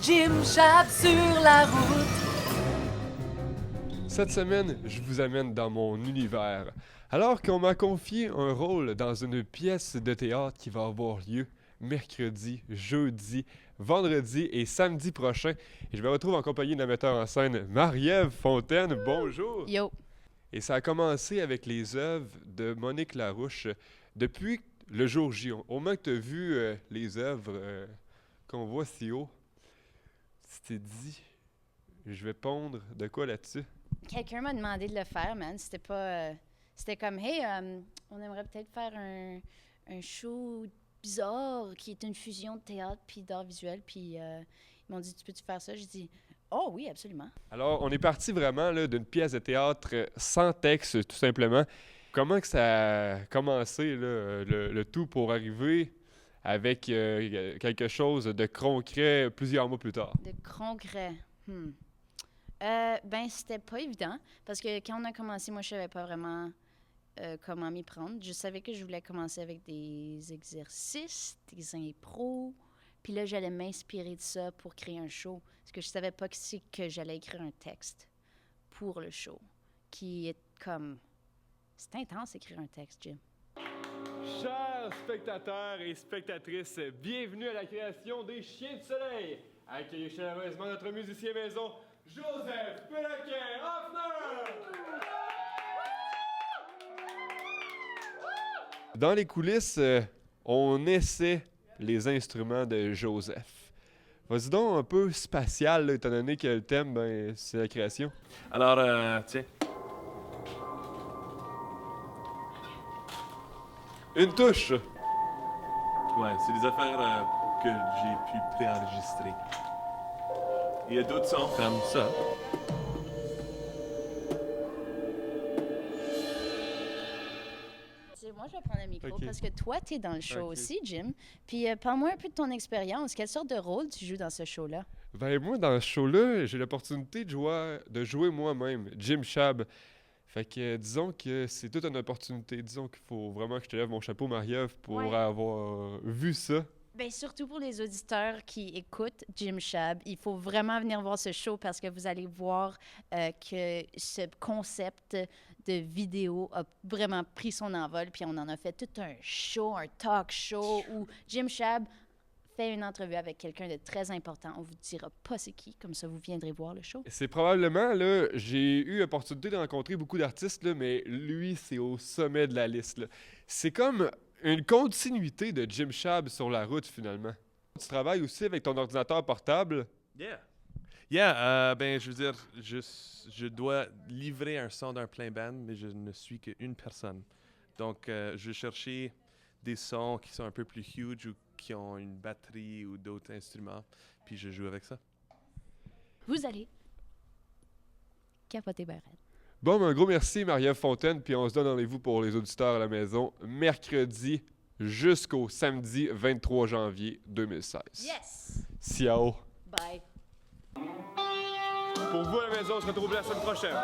Jim Chab sur la route. Cette semaine, je vous amène dans mon univers. Alors qu'on m'a confié un rôle dans une pièce de théâtre qui va avoir lieu mercredi, jeudi, vendredi et samedi prochain. Et je me retrouve en compagnie de la metteur en scène Marie-Ève Fontaine. Bonjour! Yo! Et ça a commencé avec les œuvres de Monique Larouche. Depuis le jour J, au moment que tu as vu les œuvres qu'on voit si haut, tu t'es dit, je vais pondre de quoi là-dessus? Quelqu'un m'a demandé de le faire, man. C'était pas... c'était comme, hey, on aimerait peut-être faire un show bizarre qui est une fusion de théâtre puis d'art visuel. Puis ils m'ont dit, tu peux-tu faire ça? J'ai dit, oh oui, absolument. Alors, on est parti vraiment là, d'une pièce de théâtre sans texte, tout simplement. Comment que ça a commencé, là, le tout, pour arriver avec quelque chose de concret plusieurs mois plus tard? De concret. Ben, c'était pas évident parce que quand on a commencé, moi, je savais pas vraiment comment m'y prendre. Je savais que je voulais commencer avec des exercices, des impros. Puis là, j'allais m'inspirer de ça pour créer un show. Parce que je savais pas que j'allais écrire un texte pour le show. Qui est comme... C'est intense écrire un texte, Jim. Chers spectateurs et spectatrices, bienvenue à la création des Chiens du Soleil. Accueillez chaleureusement notre musicien maison, Joseph Péloquin-Hoffner! Dans les coulisses, on essaie les instruments de Joseph. Vas-y donc un peu spatial, là, étant donné que le thème, ben, c'est la création. Alors, tiens. Une touche! Ouais, c'est des affaires que j'ai pu préenregistrer. Il y a d'autres sons comme ça. Moi, je vais prendre le micro Ok. parce que toi, tu es dans le show Ok. aussi, Jim. Puis parle-moi un peu de ton expérience. Quelle sorte de rôle tu joues dans ce show-là? Ben moi, dans ce show-là, j'ai l'opportunité de jouer moi-même, Jim Chab. Fait que disons que c'est toute une opportunité. Disons qu'il faut vraiment que je te lève mon chapeau, Marie-Ève, pour Ouais. avoir vu ça. Bien, surtout pour les auditeurs qui écoutent Jim Chab, il faut vraiment venir voir ce show parce que vous allez voir que ce concept de vidéo a vraiment pris son envol. Puis on en a fait tout un show, un talk show où Jim Chab fait une entrevue avec quelqu'un de très important. On vous dira pas c'est qui, comme ça vous viendrez voir le show. C'est probablement, là, j'ai eu l'opportunité de rencontrer beaucoup d'artistes, là, mais lui, c'est au sommet de la liste, là. C'est comme une continuité de Jim Chab sur la route, finalement. Tu travailles aussi avec ton ordinateur portable. Yeah. Yeah, ben, je veux dire, je dois livrer un son d'un plein band, mais je ne suis qu'une personne. Donc, je vais chercher des sons qui sont un peu plus huge ou qui ont une batterie ou d'autres instruments, puis je joue avec ça. Vous allez capoter ben raide. Bon, ben, un gros merci, Marie-Ève Fontaine, puis on se donne rendez-vous pour les auditeurs à la maison mercredi jusqu'au samedi 23 janvier 2016. Yes! Ciao! Bye! Pour vous à la maison, on se retrouve la semaine prochaine.